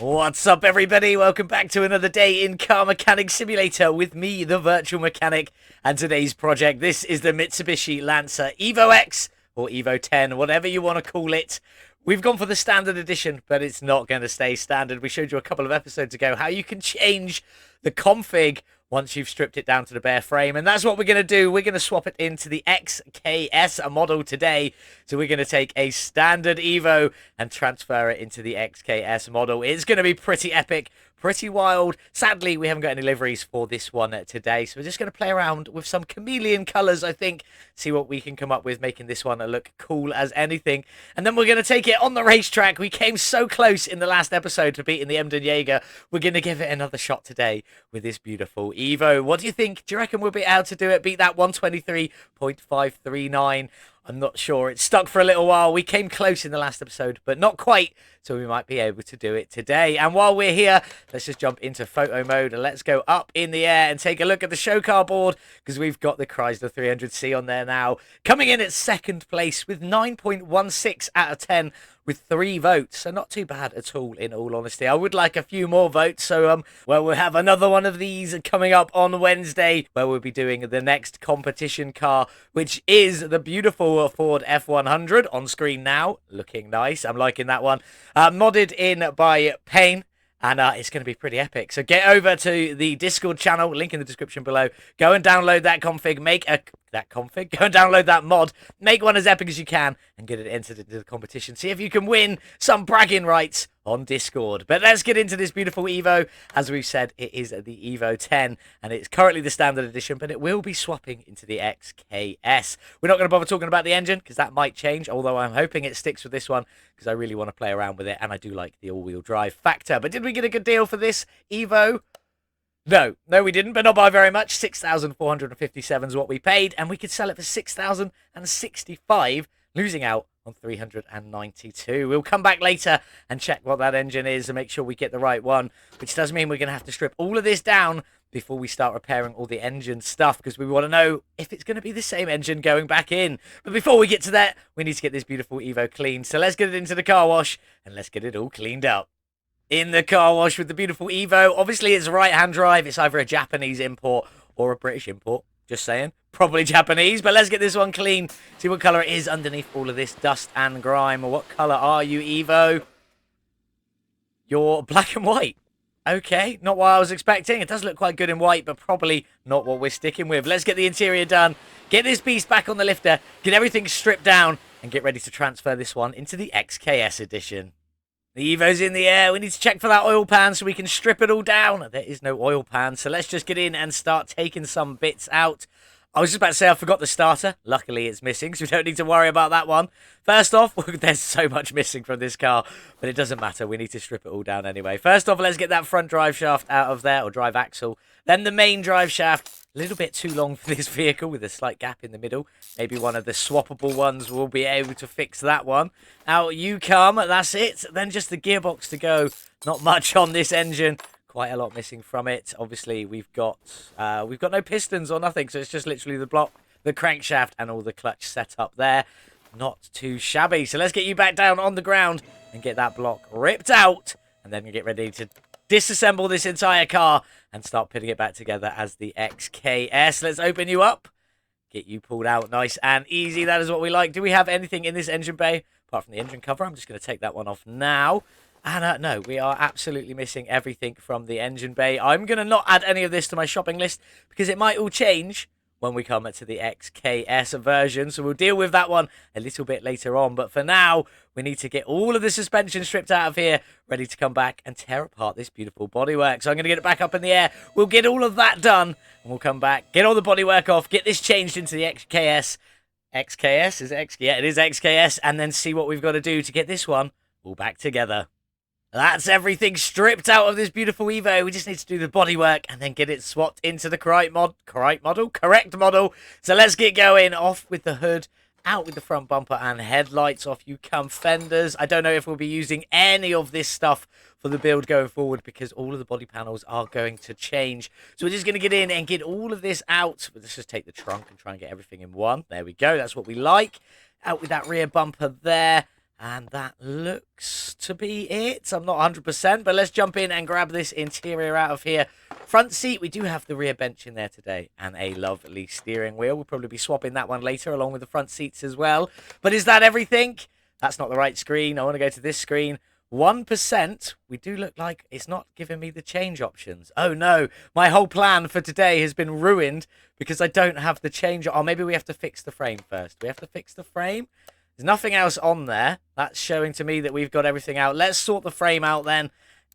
What's up, everybody? Welcome back to another day in Car Mechanic Simulator with me, the Virtual Mechanic, and today's project. This is the Mitsubishi Lancer EVO X, or EVO 10, whatever you want to call it. We've gone for the standard edition, but it's not going to stay standard. We showed you a couple of episodes ago how you can change the config once you've stripped it down to the bare frame, and that's what we're going to do. We're going to swap it into the XKS model today. So we're going to take a standard Evo and transfer it into the XKS model. It's going to be pretty epic, pretty wild. Sadly, we haven't got any liveries for this one today, so we're just going to play around with some chameleon colors, I think, see what we can come up with, making this one look cool as anything. And then we're going to take it on the racetrack. We came so close in the last episode to beating the Emden Jaeger. We're going to give it another shot today with this beautiful Evo. What do you think? Do you reckon we'll be able to do it? Beat that 123.539? I'm not sure. It's stuck for a little while. We came close in the last episode, but not quite. So we might be able to do it today. And while we're here, let's just jump into photo mode and let's go up in the air and take a look at the show car board, because we've got the Chrysler 300C on there now. Coming in at second place with 9.16 out of 10 with 3 votes. So not too bad at all, in all honesty. I would like a few more votes. So, well, we'll have another one of these coming up on Wednesday, where we'll be doing the next competition car, which is the beautiful Ford F100 on screen now. Looking nice. I'm liking that one. Modded in by Payne. And it's going to be pretty epic. So get over to the Discord channel, link in the description below. Go and download that config. Go and download that mod. Make one as epic as you can and get it entered into the competition. See if you can win some bragging rights on Discord. But let's get into this beautiful Evo. As we've said, it is the Evo 10, and it's currently the standard edition, but it will be swapping into the XKS. We're not going to bother talking about the engine, because that might change, although I'm hoping it sticks with this one, because I really want to play around with it, and I do like the all-wheel drive factor. But did we get a good deal for this Evo? No, we didn't, but not by very much. 6,457 is what we paid, and we could sell it for 6,065, losing out on 392. We'll come back later and check what that engine is and make sure we get the right one, which does mean we're going to have to strip all of this down before we start repairing all the engine stuff, because we want to know if it's going to be the same engine going back in. But before we get to that, we need to get this beautiful Evo cleaned. So let's get it into the car wash and let's get it all cleaned up. In the car wash with the beautiful Evo. Obviously, it's right-hand drive. It's either a Japanese import or a British import. Just saying. Probably Japanese, but let's get this one clean. See what colour it is underneath all of this dust and grime. What colour are you, Evo? You're black and white. Okay, not what I was expecting. It does look quite good in white, but probably not what we're sticking with. Let's get the interior done. Get this beast back on the lifter. Get everything stripped down and get ready to transfer this one into the XKS edition. The Evo's in the air. We need to check for that oil pan so we can strip it all down. There is no oil pan, so let's just get in and start taking some bits out. I was just about to say I forgot the starter. Luckily, it's missing, so we don't need to worry about that one. First off, there's so much missing from this car, but it doesn't matter. We need to strip it all down anyway. First off, let's get that front drive shaft out of there, or drive axle. Then the main drive shaft. A little bit too long for this vehicle with a slight gap in the middle. Maybe one of the swappable ones will be able to fix that one. Out you come. That's it. Then just the gearbox to go. Not much on this engine. Quite a lot missing from it. Obviously, we've got no pistons or nothing, so it's just literally the block, the crankshaft, and all the clutch set up there. Not too shabby. So let's get you back down on the ground and get that block ripped out, and then get ready to disassemble this entire car and start putting it back together as the XKS. Let's open you up. Get you pulled out nice and easy. That is what we like. Do we have anything in this engine bay apart from the engine cover? I'm just going to take that one off now. And no, we are absolutely missing everything from the engine bay. I'm going to not add any of this to my shopping list because it might all change when we come to the XKS version. So we'll deal with that one a little bit later on. But for now, we need to get all of the suspension stripped out of here, ready to come back and tear apart this beautiful bodywork. So I'm going to get it back up in the air. We'll get all of that done, and we'll come back, get all the bodywork off, get this changed into the XKS. XKS? Is it X? Yeah, it is XKS. And then see what we've got to do to get this one all back together. That's everything stripped out of this beautiful Evo. We just need to do the bodywork and then get it swapped into the correct model. So let's get going. Off with the hood, out with the front bumper and headlights. Off you come, fenders. I don't know if we'll be using any of this stuff for the build going forward because all of the body panels are going to change. So we're just going to get in and get all of this out. Let's just take the trunk and try and get everything in one. There we go. That's what we like. Out with that rear bumper there. And that looks to be it. I'm not 100%, but let's jump in and grab this interior out of here. Front seat, we do have the rear bench in there today and a lovely steering wheel. We'll probably be swapping that one later along with the front seats as well. But is that everything? That's not the right screen. I want to go to this screen. 1%, we do look like it's not giving me the change options. Oh no, my whole plan for today has been ruined because I don't have the change. Oh, maybe we have to fix the frame first. We have to fix the frame? There's nothing else on there. That's showing to me that we've got everything out. Let's sort the frame out then.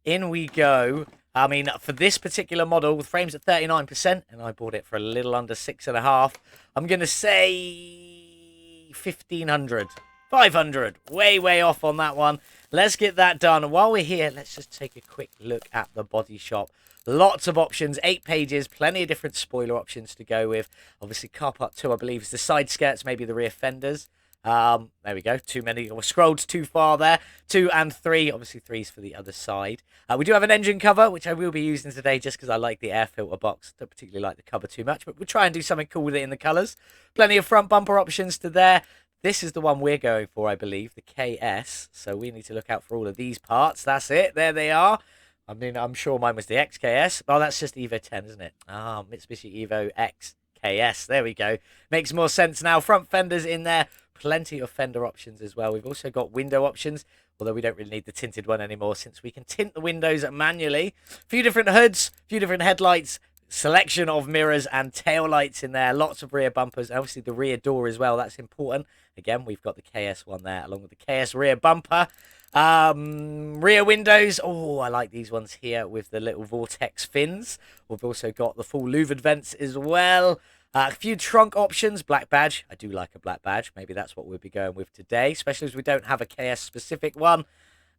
In we go. I mean, for this particular model, the frame's at 39%, and I bought it for a little under 6.5. I'm going to say 1,500. 500. Way off on that one. Let's get that done. While we're here, let's just take a quick look at the body shop. Lots of options, 8 pages, plenty of different spoiler options to go with. Obviously, car part 2, I believe, is the side skirts, maybe the rear fenders. There we go. Too many. We scrolled too far there. 2 and 3. Obviously, 3's for the other side. We do have an engine cover, which I will be using today just because I like the air filter box. Don't particularly like the cover too much, but we'll try and do something cool with it in the colours. Plenty of front bumper options to there. This is the one we're going for, I believe, the KS. So we need to look out for all of these parts. That's it. There they are. I mean, I'm sure mine was the XKS. Oh, that's just Evo 10, isn't it? Ah, Mitsubishi Evo X KS. There we go. Makes more sense now. Front fenders in there. Plenty of fender options as well. We've also got window options, although we don't really need the tinted one anymore since we can tint the windows manually. A few different hoods, a few different headlights, selection of mirrors and tail lights in there. Lots of rear bumpers. Obviously, the rear door as well. That's important. Again, we've got the KS one there along with the KS rear bumper. Rear windows. Oh, I like these ones here with the little vortex fins. We've also got the full louvered vents as well. A few trunk options, black badge. I do like a black badge. Maybe that's what we'll be going with today, especially as we don't have a KS specific one.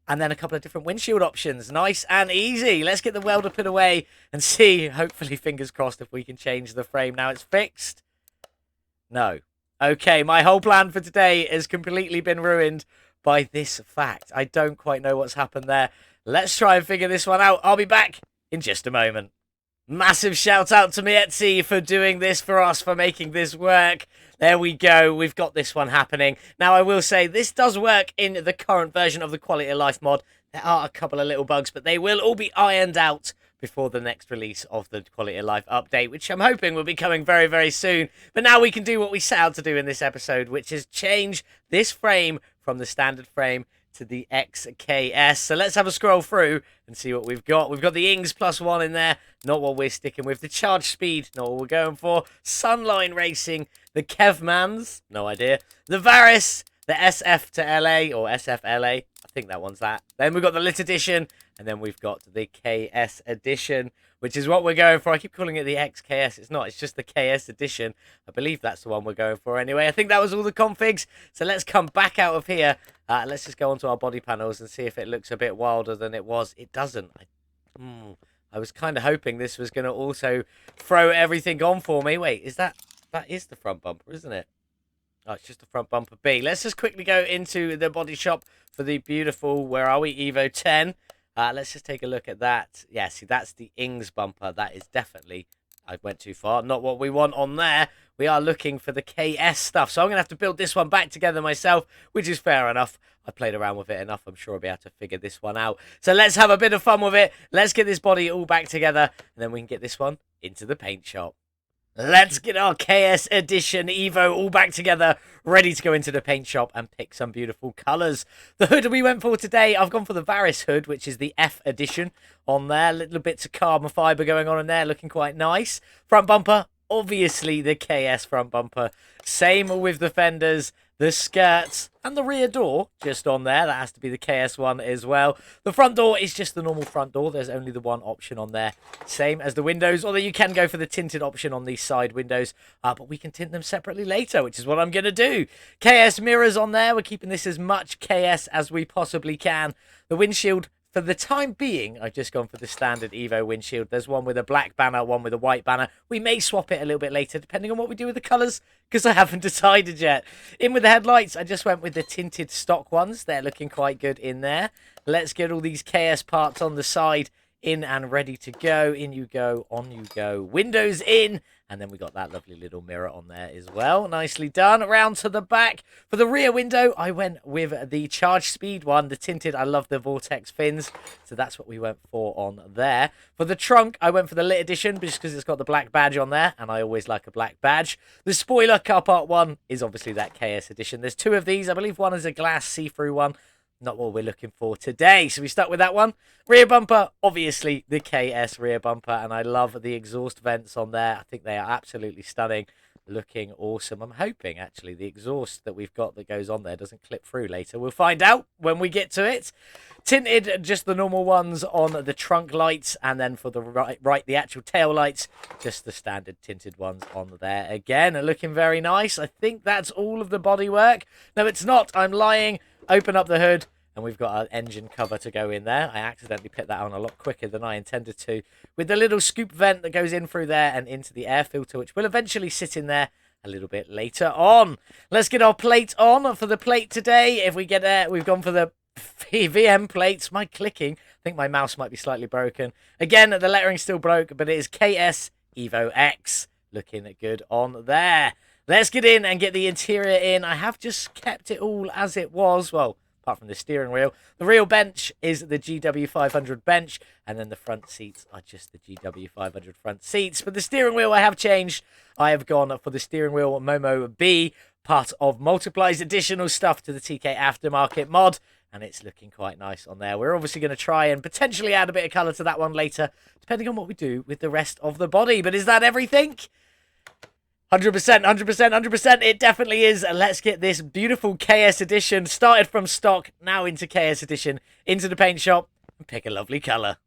And then a couple of different windshield options. Nice and easy. Let's get the welder put away and see, hopefully, fingers crossed, if we can change the frame. Now it's fixed. No. Okay, my whole plan for today has completely been ruined by this fact. I don't quite know what's happened there. Let's try and figure this one out. I'll be back in just a moment. Massive shout out to Mietzi for doing this for us, for making this work. There we go. We've got this one happening. Now, I will say this does work in the current version of the Quality of Life mod. There are a couple of little bugs, but they will all be ironed out before the next release of the Quality of Life update, which I'm hoping will be coming very soon. But now we can do what we set out to do in this episode, which is change this frame from the standard frame to the XKS. So let's have a scroll through and see what we've got. We've got the Ings +1 in there, not what we're sticking with. The Charge Speed, not what we're going for. Sunline Racing, the Kevmans, no idea. The Varis, the SF to LA, or SFLA, I think that one's that. Then we've got the Lit Edition, and then we've got the KS Edition, which is what we're going for. I keep calling it the XKS. It's not. It's just the KS Edition. I believe that's the one we're going for anyway. I think that was all the configs. So let's come back out of here. Let's just go onto our body panels and see if it looks a bit wilder than it was. It doesn't. I was kind of hoping this was going to also throw everything on for me. Wait, is that is the front bumper, isn't it? Oh, it's just the front bumper B. Let's just quickly go into the body shop for the beautiful, where are we, Evo 10. Let's just take a look at that. Yeah, see, that's the Ings bumper. That is definitely, I went too far, not what we want on there. We are looking for the KS stuff. So I'm going to have to build this one back together myself, which is fair enough. I played around with it enough. I'm sure I'll be able to figure this one out. So let's have a bit of fun with it. Let's get this body all back together, and then we can get this one into the paint shop. Let's get our KS Edition Evo all back together, ready to go into the paint shop and pick some beautiful colours. The hood we went for today, I've gone for the Varis hood, which is the F Edition on there. Little bits of carbon fibre going on in there, looking quite nice. Front bumper, obviously the KS front bumper. Same with the fenders, the skirts, and the rear door just on there. That has to be the KS one as well. The front door is just the normal front door. There's only the one option on there. Same as the windows, although you can go for the tinted option on these side windows. But we can tint them separately later, which is what I'm going to do. KS mirrors on there. We're keeping this as much KS as we possibly can. The windshield, for the time being, I've just gone for the standard Evo windshield. There's one with a black banner, one with a white banner. We may swap it a little bit later, depending on what we do with the colours, because I haven't decided yet. In with the headlights, I just went with the tinted stock ones. They're looking quite good in there. Let's get all these KS parts on the side in and ready to go. In you go, on you go. Windows in. And then we got that lovely little mirror on there as well. Nicely done. Round to the back. For the rear window, I went with the Charge Speed one, the tinted. I love the Vortex fins, so that's what we went for on there. For the trunk, I went for the Lit Edition, just because it's got the black badge on there, and I always like a black badge. The spoiler car part one is obviously that KS Edition. There's two of these. I believe one is a glass see-through one. Not what we're looking for today, so we stuck with that one. Rear bumper, obviously the KS rear bumper, and I love the exhaust vents on there. I think they are absolutely stunning, looking awesome. I'm hoping, actually, the exhaust that we've got that goes on there doesn't clip through later. We'll find out when we get to it. Tinted, just the normal ones on the trunk lights, and then for the right, the actual tail lights, just the standard tinted ones on there. Again, looking very nice. I think that's all of the bodywork. No, it's not. I'm lying. Open up the hood, and we've got our engine cover to go in there. I accidentally put that on a lot quicker than I intended to, with the little scoop vent that goes in through there and into the air filter, which will eventually sit in there a little bit later on. Let's get our plate on for the plate today. If we get there, we've gone for the VM plates. My clicking, I think my mouse might be slightly broken. Again, the lettering's still broke, but it is K.S EVO X. Looking good on there. Let's get in and get the interior in. I have just kept it all as it was. Well, apart from the steering wheel. The real bench is the GW500 bench. And then the front seats are just the GW500 front seats. But the steering wheel I have changed. I have gone for the steering wheel Momo B. Part of Multiply's additional stuff to the TK Aftermarket mod. And it's looking quite nice on there. We're obviously going to try and potentially add a bit of colour to that one later, depending on what we do with the rest of the body. But is that everything? 100%, 100%, 100%. It definitely is. Let's get this beautiful KS Edition started from stock, now into KS Edition, into the paint shop, and pick a lovely colour.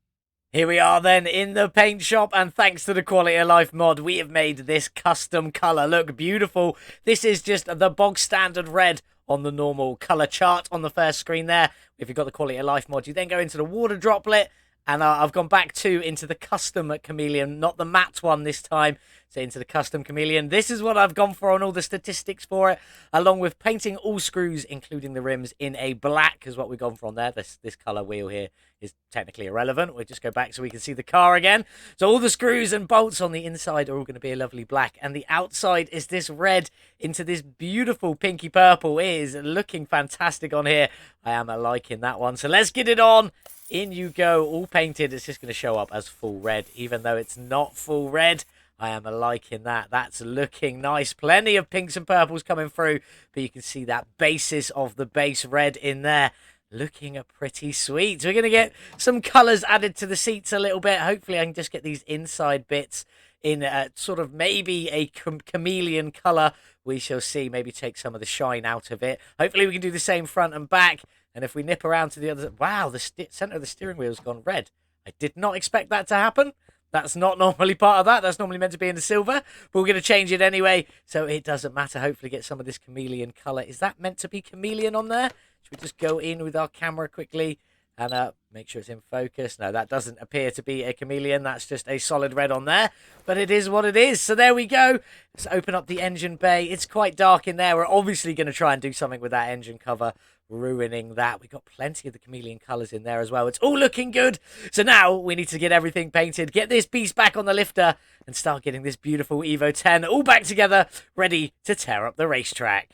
Here we are then in the paint shop, and thanks to the Quality of Life mod, we have made this custom colour look beautiful. This is just the bog standard red on the normal colour chart on the first screen there. If you've got the Quality of Life mod, you then go into the water droplet, and I've gone back into the custom chameleon, not the matte one this time. So into the custom chameleon. This is what I've gone for on all the statistics for it, along with painting all screws, including the rims, in a black, is what we've gone for on there. This colour wheel here is technically irrelevant. We'll just go back so we can see the car again. So all the screws and bolts on the inside are all going to be a lovely black, and the outside is this red into this beautiful pinky purple. It is looking fantastic on here. I am liking that one. So let's get it on. In you go, all painted. It's just going to show up as full red, even though it's not full red. I am liking that. That's looking nice. Plenty of pinks and purples coming through, but you can see that basis of the base red in there. Looking pretty sweet. We're going to get some colours added to the seats a little bit. Hopefully I can just get these inside bits in sort of maybe a chameleon colour. We shall see. Maybe take some of the shine out of it. Hopefully we can do the same front and back. And if we nip around to the other... Wow, the centre of the steering wheel has gone red. I did not expect that to happen. That's not normally part of that. That's normally meant to be in the silver. But we're going to change it anyway, so it doesn't matter. Hopefully get some of this chameleon colour. Is that meant to be chameleon on there? Should we just go in with our camera quickly and make sure it's in focus? No, that doesn't appear to be a chameleon. That's just a solid red on there. But it is what it is. So there we go. Let's open up the engine bay. It's quite dark in there. We're obviously going to try and do something with that engine cover, ruining that. We've got plenty of the chameleon colours in there as well. It's all looking good. So now we need to get everything painted, get this piece back on the lifter, and start getting this beautiful Evo 10 all back together, ready to tear up the racetrack.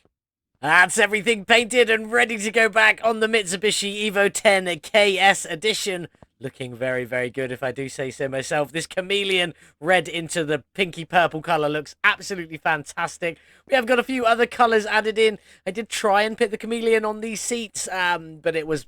That's everything painted and ready to go back on the Mitsubishi Evo 10 KS Edition. Looking very, very good, if I do say so myself. This chameleon red into the pinky purple colour looks absolutely fantastic. We have got a few other colours added in. I did try and put the chameleon on these seats, but it was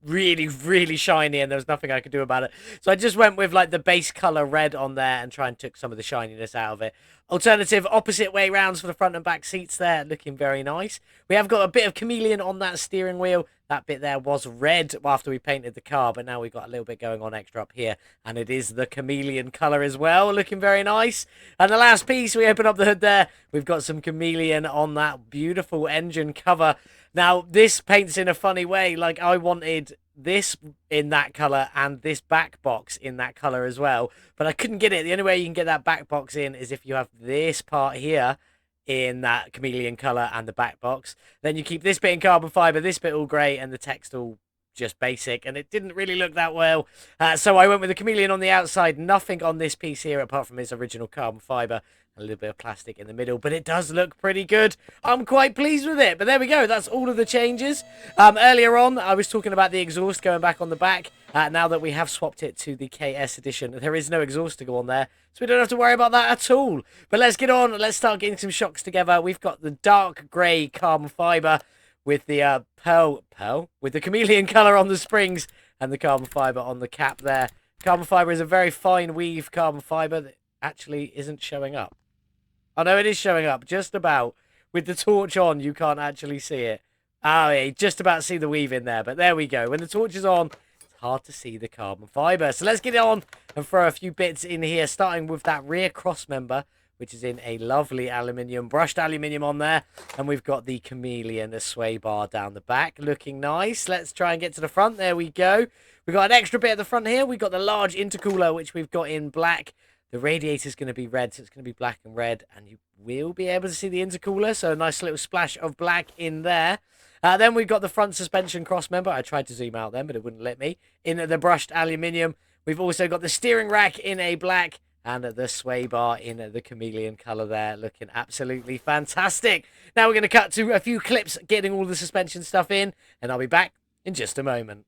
really, really shiny and there was nothing I could do about it. So I just went with like the base colour red on there and try and took some of the shininess out of it. Alternative opposite way rounds for the front and back seats there, looking very nice. We have got a bit of chameleon on that steering wheel. That bit there was red after we painted the car, but now we've got a little bit going on extra up here, and it is the chameleon colour as well, looking very nice. And the last piece, we open up the hood there, we've got some chameleon on that beautiful engine cover. Now, this paints in a funny way. Like, I wanted this in that colour and this back box in that colour as well, but I couldn't get it. The only way you can get that back box in is if you have this part here in that chameleon colour and the back box. Then you keep this bit in carbon fibre, this bit all grey, and the text all just basic, and it didn't really look that well. So I went with the chameleon on the outside. Nothing on this piece here apart from its original carbon fiber. A little bit of plastic in the middle, but it does look pretty good. I'm quite pleased with it. But there we go. That's all of the changes. Earlier on, I was talking about the exhaust going back on the back. Now that we have swapped it to the K.S Edition, there is no exhaust to go on there, so we don't have to worry about that at all. But let's get on. Let's start getting some shocks together. We've got the dark grey carbon fiber with the with the chameleon colour on the springs and the carbon fiber on the cap there. Carbon fiber is a very fine weave carbon fiber that actually isn't showing up. Oh no, it is showing up just about. With the torch on, you can't actually see it. Oh, yeah, just about see the weave in there, but there we go. When the torch is on, it's hard to see the carbon fiber. So let's get it on and throw a few bits in here, starting with that rear cross member, which is in a lovely aluminium, brushed aluminium on there. And we've got the chameleon, the sway bar down the back, looking nice. Let's try and get to the front. There we go. We've got an extra bit at the front here. We've got the large intercooler, which we've got in black. The radiator is going to be red, so it's going to be black and red. And you will be able to see the intercooler, so a nice little splash of black in there. Then we've got the front suspension cross member. I tried to zoom out then, but it wouldn't let me. In the brushed aluminium. We've also got the steering rack in a black and the sway bar in the chameleon colour there, looking absolutely fantastic. Now we're going to cut to a few clips, getting all the suspension stuff in, and I'll be back in just a moment.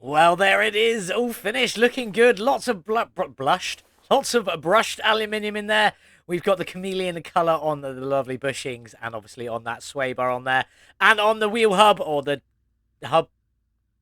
Well, there it is, all finished, looking good. Lots of lots of brushed aluminium in there. We've got the chameleon colour on the lovely bushings, and obviously on that sway bar on there, and on the wheel hub, or the hub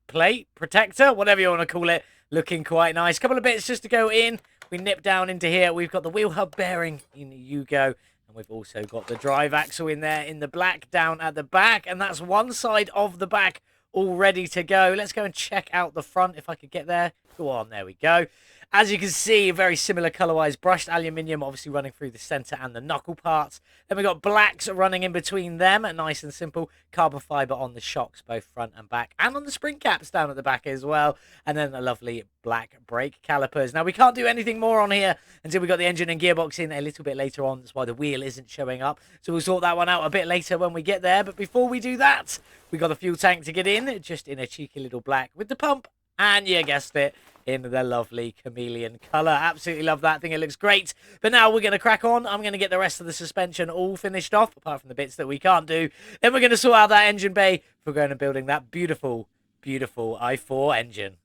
plate protector, whatever you want to call it, looking quite nice. Couple of bits just to go in. We nip down into here. We've got the wheel hub bearing in Yugo, and we've also got the drive axle in there in the black down at the back, and that's one side of the back all ready to go. Let's go and check out the front if I could get there. Go on, there we go. As you can see, very similar color-wise, brushed aluminium obviously running through the center and the knuckle parts. Then we've got blacks running in between them, nice and simple. Carbon fiber on the shocks, both front and back, and on the spring caps down at the back as well. And then the lovely black brake calipers. Now, we can't do anything more on here until we got the engine and gearbox in a little bit later on. That's why the wheel isn't showing up. So we'll sort that one out a bit later when we get there. But before we do that, we got the fuel tank to get in, just in a cheeky little black with the pump. And you guessed it, in the lovely chameleon colour. Absolutely love that thing. It looks great. But now we're going to crack on. I'm going to get the rest of the suspension all finished off, apart from the bits that we can't do. Then we're going to sort out that engine bay for going and building that beautiful, beautiful i4 engine.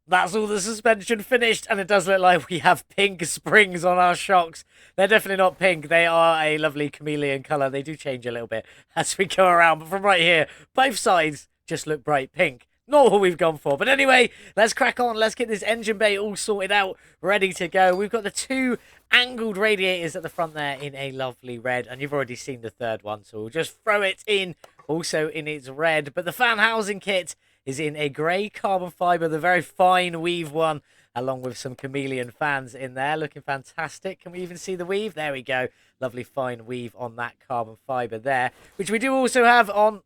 That's all the suspension finished, and it does look like we have pink springs on our shocks. They're definitely not pink. They are a lovely chameleon colour. They do change a little bit as we go around, but from right here, both sides just look bright pink. Not what we've gone for. But anyway, let's crack on. Let's get this engine bay all sorted out, ready to go. We've got the two angled radiators at the front there in a lovely red, and you've already seen the third one, so we'll just throw it in also in its red. But the fan housing kit is in a grey carbon fibre, the very fine weave one, along with some chameleon fans in there, looking fantastic. Can we even see the weave? There we go. Lovely fine weave on that carbon fibre there, which we do also have on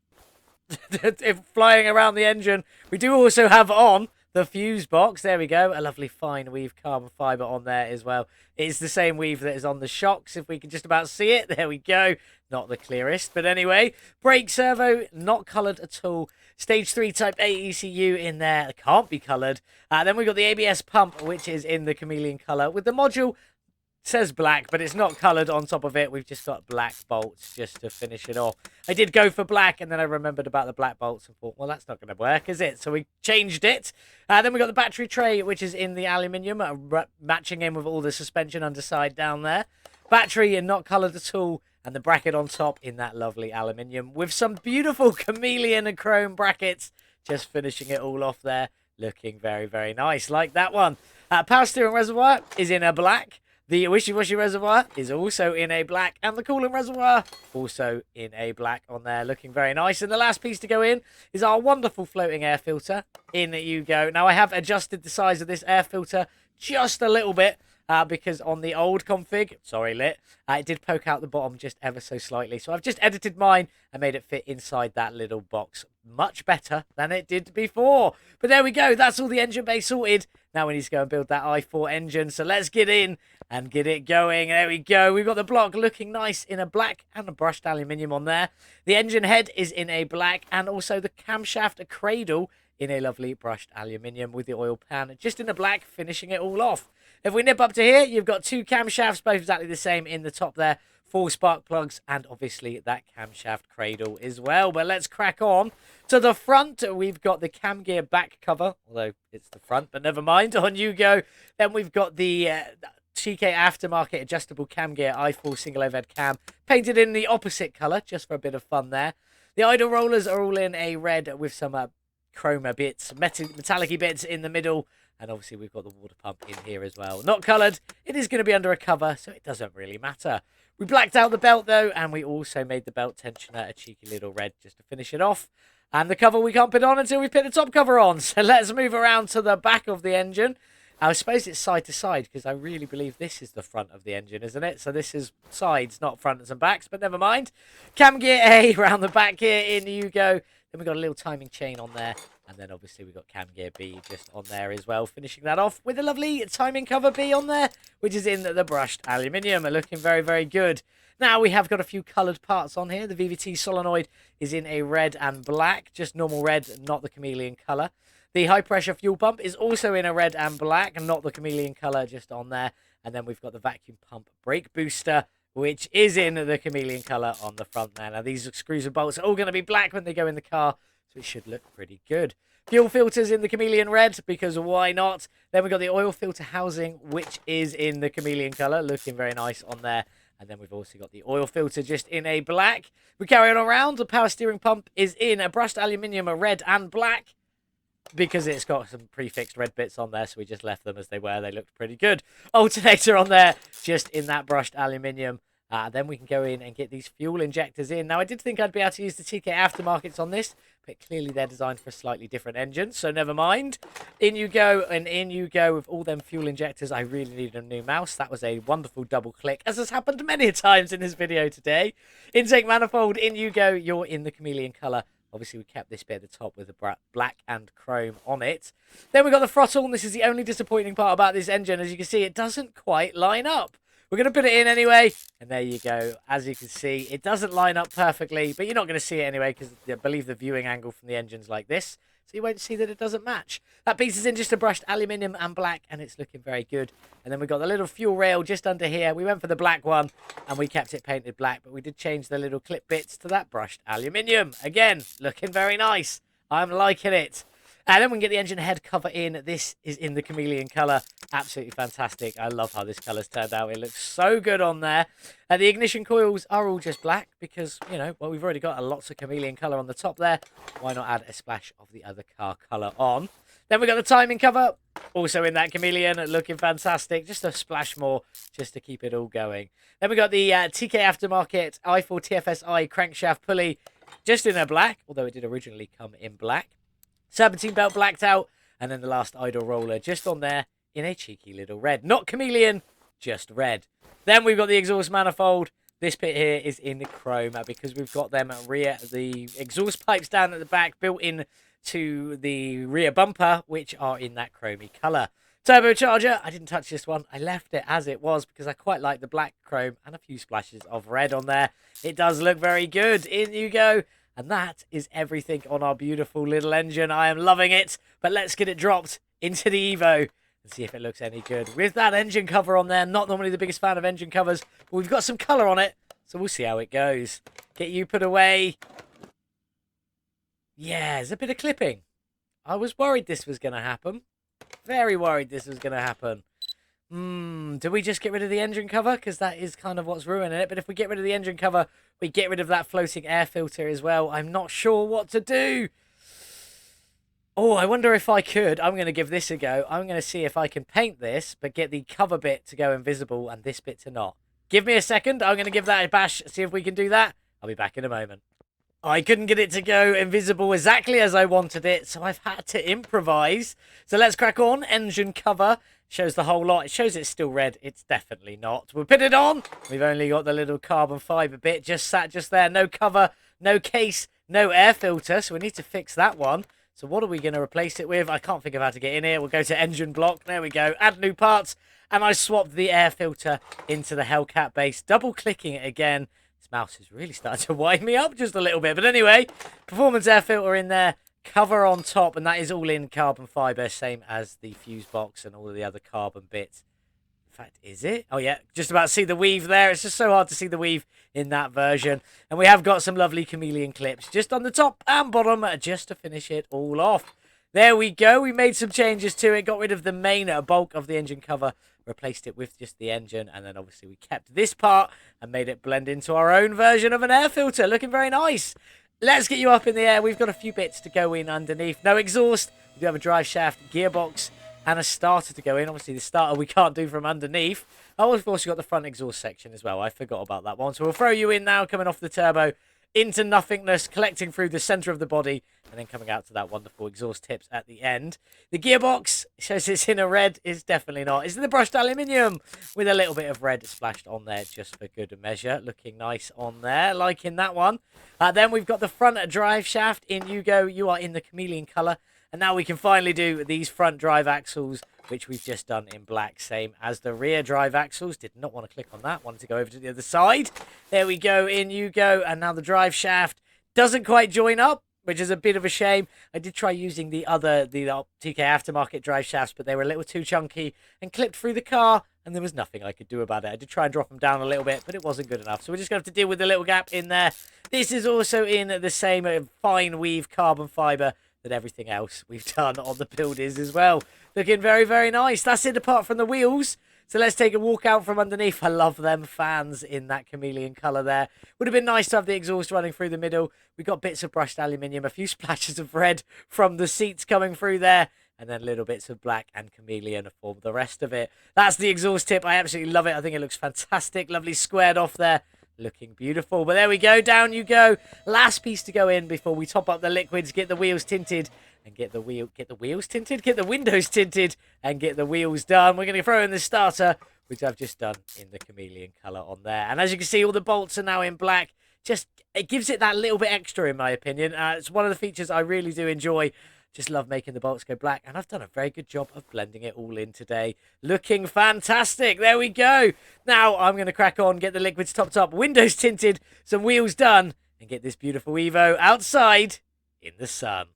flying around the engine. We do also have on the fuse box. There we go. A lovely fine weave carbon fibre on there as well. It's the same weave that is on the shocks, if we can just about see it. There we go. Not the clearest, but anyway. Brake servo, not coloured at all. Stage 3 Type A ECU in there. It can't be coloured. Then we've got the ABS pump, which is in the chameleon colour, with the module says black, but it's not coloured on top of it. We've just got black bolts just to finish it off. I did go for black, and then I remembered about the black bolts and thought, well, that's not going to work, is it? So we changed it. Then we got the battery tray, which is in the aluminium, matching in with all the suspension underside down there. Battery and not coloured at all, and the bracket on top in that lovely aluminium with some beautiful chameleon and chrome brackets. Just finishing it all off there, looking very, very nice, like that one. Power steering reservoir is in a black. The wishy-washy reservoir is also in a black, and the coolant reservoir also in a black on there, looking very nice. And the last piece to go in is our wonderful floating air filter. In you go. Now, I have adjusted the size of this air filter just a little bit, because on the old config, sorry, Lit, it did poke out the bottom just ever so slightly. So I've just edited mine and made it fit inside that little box much better than it did before. But there we go. That's all the engine bay sorted. Now we need to go and build that i4 engine. So let's get in and get it going. There we go. We've got the block looking nice in a black and a brushed aluminium on there. The engine head is in a black, and also the camshaft cradle in a lovely brushed aluminium with the oil pan just in a black, finishing it all off. If we nip up to here, you've got two camshafts, both exactly the same in the top there, 4 spark plugs, and obviously that camshaft cradle as well. But let's crack on to the front. We've got the cam gear back cover, although it's the front, but never mind. On you go. Then we've got the TK Aftermarket adjustable cam gear i4 single overhead cam, painted in the opposite colour, just for a bit of fun there. The idle rollers are all in a red with some chroma bits, metallic-y bits in the middle, and obviously we've got the water pump in here as well. Not coloured. It is going to be under a cover, so it doesn't really matter. We blacked out the belt, though, and we also made the belt tensioner a cheeky little red just to finish it off. And the cover we can't put on until we put the top cover on. So let's move around to the back of the engine. I suppose it's side to side, because I really believe this is the front of the engine, isn't it? So this is sides, not fronts and backs, but never mind. Cam gear A around the back here, in you go. Then we've got a little timing chain on there. And then obviously we've got cam gear B just on there as well, finishing that off with a lovely timing cover B on there, which is in the brushed aluminium. Looking very, very good. Now we have got a few coloured parts on here. The VVT solenoid is in a red and black, just normal red, not the chameleon colour. The high pressure fuel pump is also in a red and black, and not the chameleon colour, just on there. And then we've got the vacuum pump brake booster, which is in the chameleon colour on the front there. Now these screws and bolts are all going to be black when they go in the car, so it should look pretty good. Fuel filters in the chameleon red, because why not? Then we've got the oil filter housing, which is in the chameleon colour, looking very nice on there. And then we've also got the oil filter just in a black. We carry on around. The power steering pump is in a brushed aluminium, a red and black, because it's got some prefixed red bits on there, so we just left them as they were. They looked pretty good. Alternator on there, just in that brushed aluminium. Then we can go in and get these fuel injectors in. Now, I did think I'd be able to use the TK Aftermarkets on this, but clearly they're designed for a slightly different engine, so never mind. In you go, and in you go with all them fuel injectors. I really need a new mouse. That was a wonderful double click, as has happened many times in this video today. Intake manifold, in you go. You're in the chameleon colour. Obviously, we kept this bit at the top with the black and chrome on it. Then we've got the throttle, and this is the only disappointing part about this engine. As you can see, it doesn't quite line up. We're going to put it in anyway, and there you go. As you can see, it doesn't line up perfectly, but you're not going to see it anyway, because I believe the viewing angle from the engine's like this, so you won't see that it doesn't match. That piece is in just a brushed aluminium and black, and it's looking very good. And then we've got the little fuel rail just under here. We went for the black one, and we kept it painted black, but we did change the little clip bits to that brushed aluminium. Again, looking very nice. I'm liking it. And then we can get the engine head cover in. This is in the chameleon colour. Absolutely fantastic. I love how this colour's turned out. It looks so good on there. The ignition coils are all just black because, you know, well, we've already got lots of chameleon colour on the top there. Why not add a splash of the other car colour on? Then we've got the timing cover, also in that chameleon, looking fantastic. Just a splash more, just to keep it all going. Then we've got the TK Aftermarket i4 TFSI crankshaft pulley, just in a black, although it did originally come in black. Serpentine belt blacked out, and then the last idle roller just on there in a cheeky little red. Not chameleon, just red. Then we've got the exhaust manifold. This bit here is in chrome because we've got them at rear, the exhaust pipes down at the back built in to the rear bumper, which are in that chromey colour. Turbocharger, I didn't touch this one. I left it as it was because I quite like the black chrome and a few splashes of red on there. It does look very good. In you go. And that is everything on our beautiful little engine. I am loving it. But let's get it dropped into the Evo and see if it looks any good. With that engine cover on there, not normally the biggest fan of engine covers, but we've got some colour on it. So we'll see how it goes. Get you put away. Yeah, there's a bit of clipping. I was worried this was going to happen. Very worried this was going to happen. Do we just get rid of the engine cover? Because that is kind of what's ruining it. But if we get rid of the engine cover, we get rid of that floating air filter as well. I'm not sure what to do. Oh, I wonder if I could. I'm going to give this a go. I'm going to see if I can paint this, but get the cover bit to go invisible and this bit to not. Give me a second. I'm going to give that a bash, see if we can do that. I'll be back in a moment. I couldn't get it to go invisible exactly as I wanted it, so I've had to improvise. So let's crack on. Engine cover shows the whole lot. It shows it's still red. It's definitely not. We'll put it on. We've only got the little carbon fiber bit just sat just there. No cover, no case, no air filter, so we need to fix that one. So what are we going to replace it with? I can't think of how to get in here. We'll go to engine block. There we go. Add new parts. And I swapped the air filter into the Hellcat base. Double clicking it again. This mouse is really starting to wind me up just a little bit. But anyway, performance air filter in there. Cover on top. And that is all in carbon fiber. Same as the fuse box and all of the other carbon bits. In fact, is it? Oh, yeah. Just about to see the weave there. It's just so hard to see the weave in that version. And we have got some lovely chameleon clips just on the top and bottom just to finish it all off. There we go. We made some changes to it. Got rid of the main bulk of the engine cover. Replaced it with just the engine. And then obviously we kept this part and made it blend into our own version of an air filter. Looking very nice. Let's get you up in the air. We've got a few bits to go in underneath. No exhaust. We do have a drive shaft, gearbox, and a starter to go in. Obviously, the starter we can't do from underneath. Oh, of course, you've got the front exhaust section as well. I forgot about that one. So we'll throw you in now, coming off the turbo, into nothingness, collecting through the centre of the body, and then coming out to that wonderful exhaust tips at the end. The gearbox shows it's in a red. It's definitely not. It's in the brushed aluminium with a little bit of red splashed on there just for good measure. Looking nice on there, liking that one. Then we've got the front drive shaft in Yugo. You are in the chameleon colour. And now we can finally do these front drive axles, which we've just done in black, same as the rear drive axles. Did not want to click on that. Wanted to go over to the other side. There we go. In you go. And now the drive shaft doesn't quite join up, which is a bit of a shame. I did try using the TK Aftermarket drive shafts, but they were a little too chunky and clipped through the car, and there was nothing I could do about it. I did try and drop them down a little bit, but it wasn't good enough. So we're just going to have to deal with the little gap in there. This is also in the same fine weave carbon fiber that everything else we've done on the build is as well. Looking very, very nice. That's it apart from the wheels. So let's take a walk out from underneath. I love them fans in that chameleon colour there. Would have been nice to have the exhaust running through the middle. We got bits of brushed aluminium, a few splashes of red from the seats coming through there, and then little bits of black and chameleon for the rest of it. That's the exhaust tip. I absolutely love it. I think it looks fantastic. Lovely squared off there. Looking beautiful. But there we go. Down you go. Last piece to go in before we top up the liquids, get the wheels tinted, and get the windows tinted, and get the wheels done. We're going to throw in the starter, which I've just done in the chameleon colour on there. And as you can see, all the bolts are now in black. Just, it gives it that little bit extra, in my opinion. It's one of the features I really do enjoy. Just love making the bolts go black, and I've done a very good job of blending it all in today. Looking fantastic. There we go. Now I'm going to crack on, get the liquids topped up, windows tinted, some wheels done, and get this beautiful Evo outside in the sun.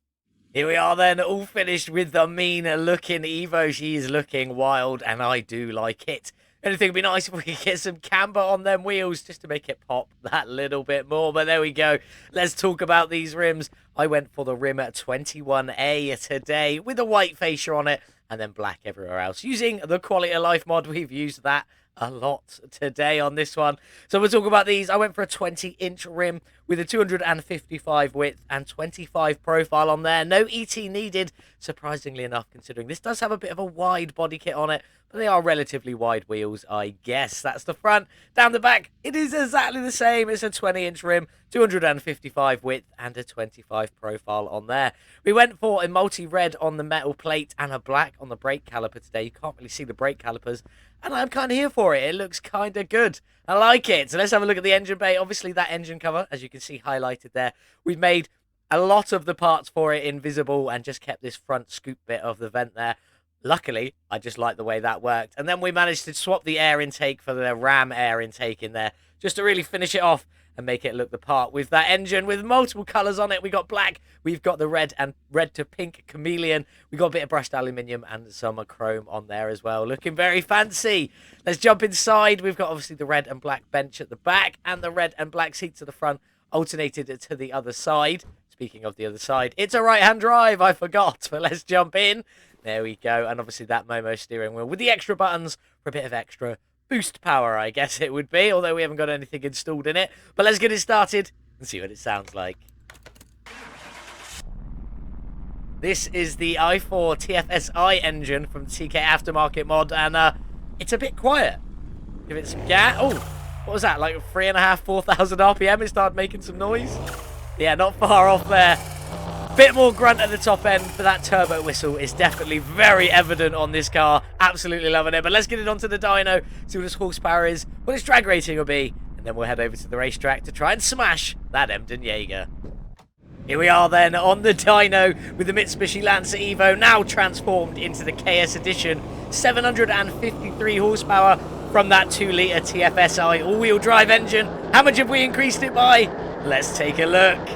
Here we are then, all finished with the mean-looking Evo. She is looking wild, and I do like it. Anything would be nice if we could get some camber on them wheels just to make it pop that little bit more. But there we go. Let's talk about these rims. I went for the rim at 21A today with a white fascia on it and then black everywhere else. Using the Quality of Life mod, we've used that a lot today on this one. So we'll talk about these. I went for a 20-inch rim with a 255 width and 25 profile on there. No ET needed, surprisingly enough, considering this does have a bit of a wide body kit on it, but they are relatively wide wheels, I guess. That's the front. Down the back, it is exactly the same. It's a 20-inch rim, 255 width, and a 25 profile on there. We went for a multi-red on the metal plate and a black on the brake caliper today. You can't really see the brake calipers, and I'm kind of here for it. It looks kind of good. I like it. So let's have a look at the engine bay. Obviously, that engine cover, as you can see highlighted there, we've made a lot of the parts for it invisible and just kept this front scoop bit of the vent there. Luckily, I just like the way that worked. And then we managed to swap the air intake for the Ram air intake in there just to really finish it off and make it look the part with that engine with multiple colours on it. We got black, we've got the red and red to pink chameleon. We got a bit of brushed aluminium and some chrome on there as well. Looking very fancy. Let's jump inside. We've got obviously the red and black bench at the back and the red and black seats at the front, alternated to the other side. Speaking of the other side, it's a right-hand drive. I forgot, but let's jump in. There we go. And obviously that Momo steering wheel with the extra buttons for a bit of extra boost power, I guess it would be, although we haven't got anything installed in it. But let's get it started and see what it sounds like. This is the i4 TFSI engine from TK Aftermarket mod, and it's a bit quiet. Give it some gas. Oh, what was that? Like 3.5, 4,000 RPM. It started making some noise. Yeah, not far off there. Bit more grunt at the top end, but that turbo whistle is definitely very evident on this car. Absolutely loving it. But let's get it onto the dyno, see what its horsepower is, what its drag rating will be, and then we'll head over to the racetrack to try and smash that Emden Jaeger. Here we are then on the dyno with the Mitsubishi Lancer Evo, now transformed into the K.S Edition. 753 horsepower from that 2-litre TFSI all-wheel drive engine. How much have we increased it by? Let's take a look.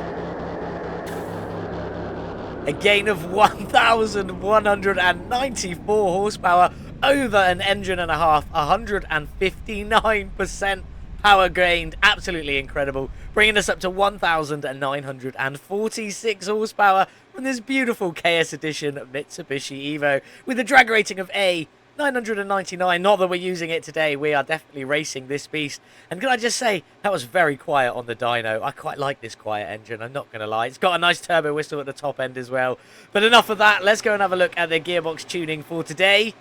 A gain of 1,194 horsepower over an engine and a half. 159% power gained. Absolutely incredible. Bringing us up to 1,946 horsepower from this beautiful KS Edition Mitsubishi Evo with a drag rating of A. 999. Not that we're using it today, we are definitely racing this beast. And can I just say, that was very quiet on the dyno. I quite like this quiet engine, I'm not going to lie. It's got a nice turbo whistle at the top end as well. But enough of that, let's go and have a look at the gearbox tuning for today.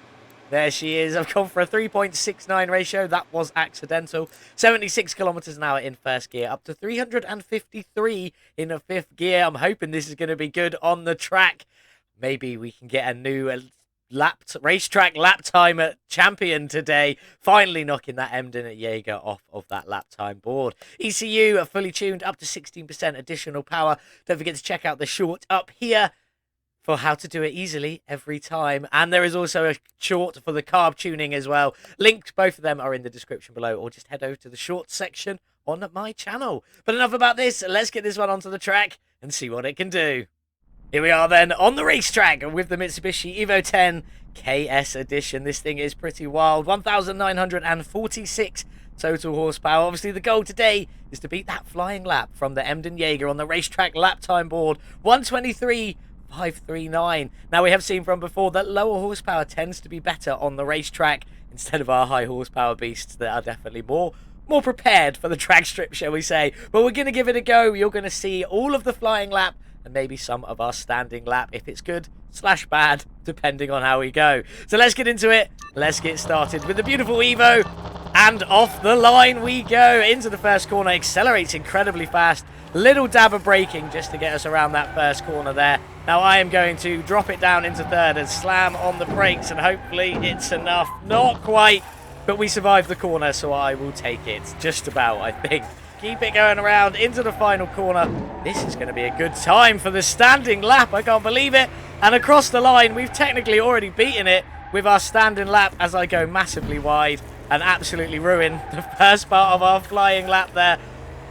There she is. I've gone for a 3.69 ratio. That was accidental. 76 kilometers an hour in first gear, up to 353 in a fifth gear. I'm hoping this is going to be good on the track. Maybe we can get a new racetrack lap time at champion today, finally knocking that Emden Jaeger off of that lap time board. ECU are fully tuned up to 16% additional power. Don't forget to check out the short up here for how to do it easily every time, and there is also a short for the carb tuning as well. Links, both of them are in the description below, or just head over to the short section on my channel. But enough about this, let's get this one onto the track and see what it can do. Here we are then on the racetrack with the Mitsubishi Evo 10 KS Edition. This thing is pretty wild. 1,946 total horsepower. Obviously, the goal today is to beat that flying lap from the Emden Jaeger on the racetrack lap time board. 1:23.539. Now, we have seen from before that lower horsepower tends to be better on the racetrack instead of our high horsepower beasts that are definitely more prepared for the drag strip, shall we say. But we're going to give it a go. You're going to see all of the flying lap and maybe some of our standing lap if it's good / bad, depending on how we go. So let's get into it. Let's get started with the beautiful Evo. And off the line we go into the first corner. Accelerates incredibly fast. Little dab of braking just to get us around that first corner there. Now I am going to drop it down into third and slam on the brakes, and hopefully it's enough. Not quite, but we survived the corner, so I will take it. Just about, I think. Keep it going around into the final corner. This is going to be a good time for the standing lap. I can't believe it. And across the line, we've technically already beaten it with our standing lap as I go massively wide and absolutely ruin the first part of our flying lap there.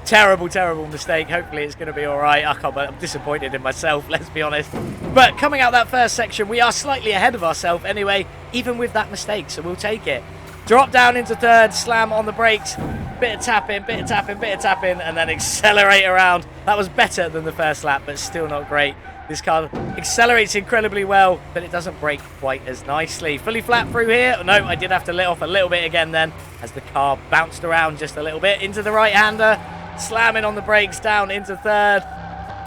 Terrible, terrible mistake. Hopefully it's going to be all right. I'm disappointed in myself, let's be honest. But coming out that first section, we are slightly ahead of ourselves anyway, even with that mistake, so we'll take it. Drop down into third, slam on the brakes. Bit of tapping, bit of tapping, bit of tapping, and then accelerate around. That was better than the first lap, but still not great. This car accelerates incredibly well, but it doesn't brake quite as nicely. Fully flat through here. No, I did have to let off a little bit again then, as the car bounced around just a little bit into the right-hander. Slamming on the brakes, down into third,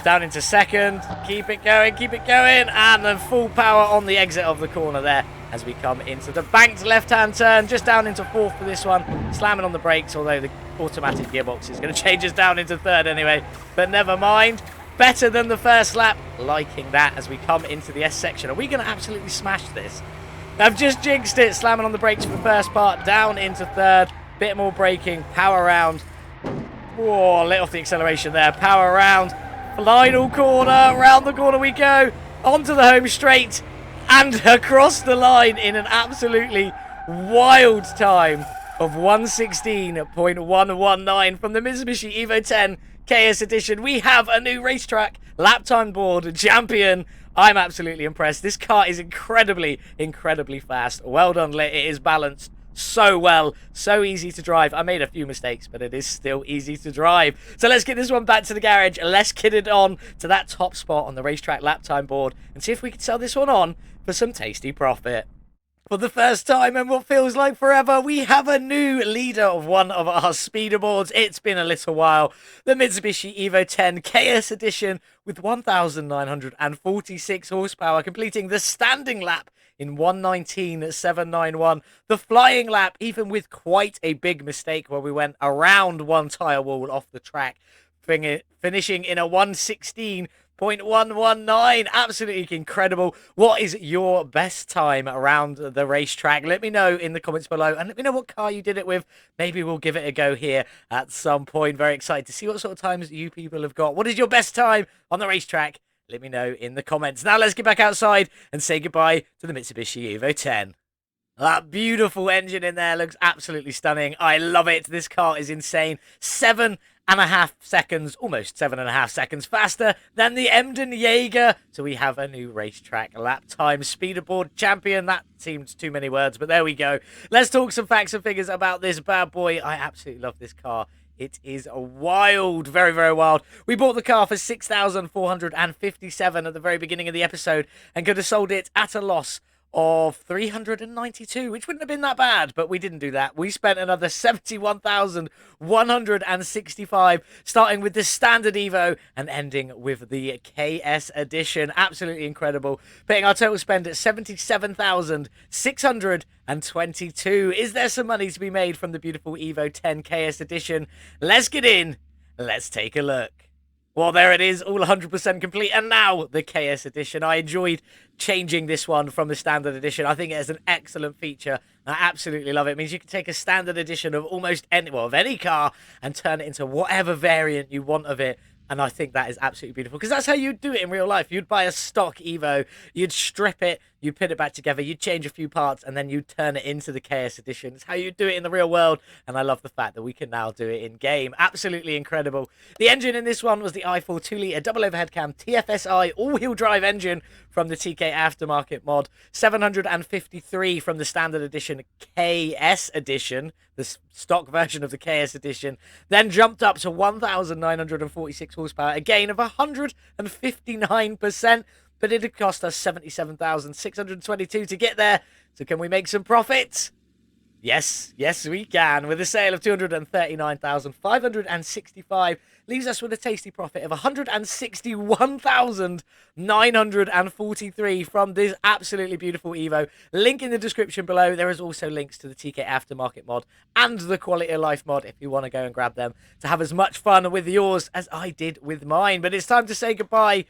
down into second. Keep it going, and then full power on the exit of the corner there as we come into the banked left-hand turn, just down into fourth for this one. Slamming on the brakes, although the automatic gearbox is going to change us down into third anyway, but never mind. Better than the first lap. Liking that as we come into the S section. Are we going to absolutely smash this? I've just jinxed it. Slamming on the brakes for the first part, down into third. Bit more braking, power round. Whoa, let off the acceleration there. Power round. Final corner. Round the corner we go. Onto the home straight. And across the line in an absolutely wild time of 1:16.119 from the Mitsubishi Evo 10 KS Edition. We have a new racetrack lap time board champion. I'm absolutely impressed. This car is incredibly, incredibly fast. Well done, Lit. It is balanced so well, so easy to drive. I made a few mistakes, but it is still easy to drive. So let's get this one back to the garage. Let's get it on to that top spot on the racetrack lap time board and see if we can sell this one on for some tasty profit. For the first time in what feels like forever, we have a new leader of one of our speeder boards. It's been a little while. The Mitsubishi Evo 10 K.S Edition with 1,946 horsepower, completing the standing lap in 1:19.791. The flying lap, even with quite a big mistake where we went around one tyre wall off the track, finishing in a 1:16.119. Absolutely incredible. What is your best time around the racetrack? Let me know in the comments below, and let me know what car you did it with. Maybe we'll give it a go here at some point. Very excited to see what sort of times you people have got. What is your best time on the racetrack? Let me know in the comments. Now let's get back outside and say goodbye to the Mitsubishi Evo 10. That beautiful engine in there looks absolutely stunning. I love it. This car is insane. 7.5 seconds, almost 7.5 seconds faster than the Emden Jaeger. So we have a new racetrack lap time speederboard champion. That seemed too many words, but there we go. Let's talk some facts and figures about this bad boy. I absolutely love this car. It is wild, very, very wild. We bought the car for $6,457 at the very beginning of the episode and could have sold it at a loss of 392, which wouldn't have been that bad, but we didn't do that. We spent another 71,165, starting with the standard Evo and ending with the KS Edition. Absolutely incredible, putting our total spend at 77,622. Is there some money to be made from the beautiful Evo 10 KS Edition? Let's get in. Let's take a look. Well, there it is, all 100% complete. And now the KS Edition. I enjoyed changing this one from the standard edition. I think it has an excellent feature. I absolutely love it. It means you can take a standard edition of almost any, well, of any car and turn it into whatever variant you want of it. And I think that is absolutely beautiful, because that's how you'd do it in real life. You'd buy a stock Evo, you'd strip it, you'd put it back together, you'd change a few parts, and then you'd turn it into the KS Edition. It's how you do it in the real world, and I love the fact that we can now do it in game. Absolutely incredible. The engine in this one was the i4 2-litre double overhead cam TFSI all-wheel drive engine from the TK Aftermarket mod, 753 from the standard edition KS Edition, the stock version of the KS Edition, then jumped up to 1,946 horsepower, a gain of 159%, but it had cost us 77,622 to get there. So can we make some profit? Yes, we can. With a sale of 239,565, leaves us with a tasty profit of 161,943 from this absolutely beautiful Evo. Link in the description below. There is also links to the TK Aftermarket mod and the Quality of Life mod if you want to go and grab them to have as much fun with yours as I did with mine. But it's time to say goodbye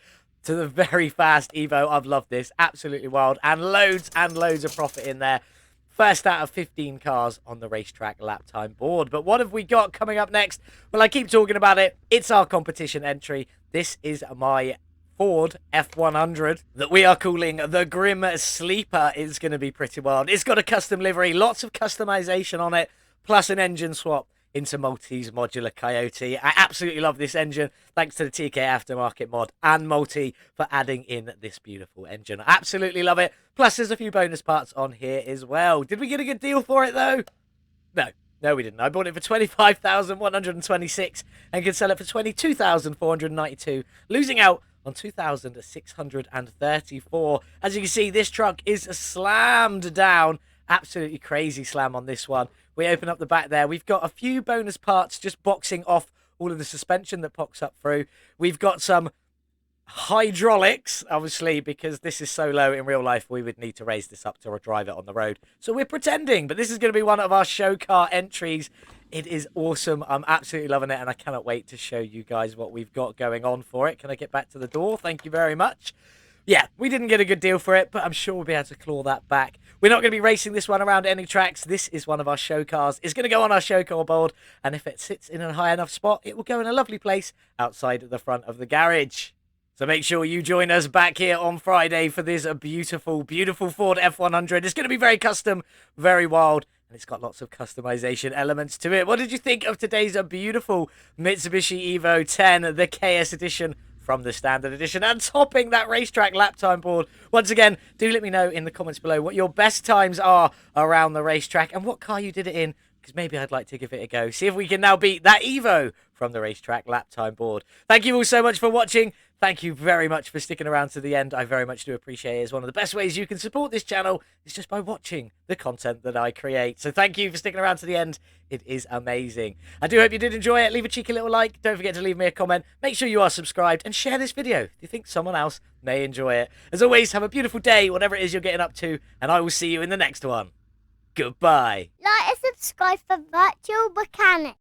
to the very fast Evo. I've loved this. Absolutely wild. And loads of profit in there. First out of 15 cars on the racetrack lap time board. But what have we got coming up next? Well, I keep talking about it. It's our competition entry. This is my Ford F100 that we are calling the Grim Sleeper. It's going to be pretty wild. It's got a custom livery, lots of customization on it, plus an engine swap into Multi's modular Coyote. I absolutely love this engine. Thanks to the TK Aftermarket mod and Multi for adding in this beautiful engine. I absolutely love it. Plus, there's a few bonus parts on here as well. Did we get a good deal for it, though? No, we didn't. I bought it for 25,126 and could sell it for 22,492, losing out on 2,634. As you can see, this truck is slammed down. Absolutely crazy slam on this one. We open up the back there. We've got a few bonus parts just boxing off all of the suspension that pops up through. We've got some hydraulics, obviously, because this is so low in real life, we would need to raise this up to drive it on the road. So we're pretending, but this is going to be one of our show car entries. It is awesome. I'm absolutely loving it, and I cannot wait to show you guys what we've got going on for it. Can I get back to the door? Thank you very much. Yeah, we didn't get a good deal for it, but I'm sure we'll be able to claw that back. We're not going to be racing this one around any tracks. This is one of our show cars. It's going to go on our show car board, and if it sits in a high enough spot, it will go in a lovely place outside the front of the garage. So make sure you join us back here on Friday for this beautiful, beautiful Ford F100. It's going to be very custom, very wild, and it's got lots of customization elements to it. What did you think of today's beautiful Mitsubishi Evo 10, the KS Edition from the standard edition, and topping that racetrack lap time board? Once again, do let me know in the comments below what your best times are around the racetrack and what car you did it in because maybe I'd like to give it a go. See if we can now beat that Evo from the Racetrack lap time board. Thank you all so much for watching. Thank you very much for sticking around to the end. I very much do appreciate it. It's one of the best ways you can support this channel is just by watching the content that I create. So thank you for sticking around to the end. It is amazing. I do hope you did enjoy it. Leave a cheeky little like. Don't forget to leave me a comment. Make sure you are subscribed and share this video if you think someone else may enjoy it. As always, have a beautiful day, whatever it is you're getting up to, and I will see you in the next one. Goodbye. Like and subscribe for Virtual Mechanic.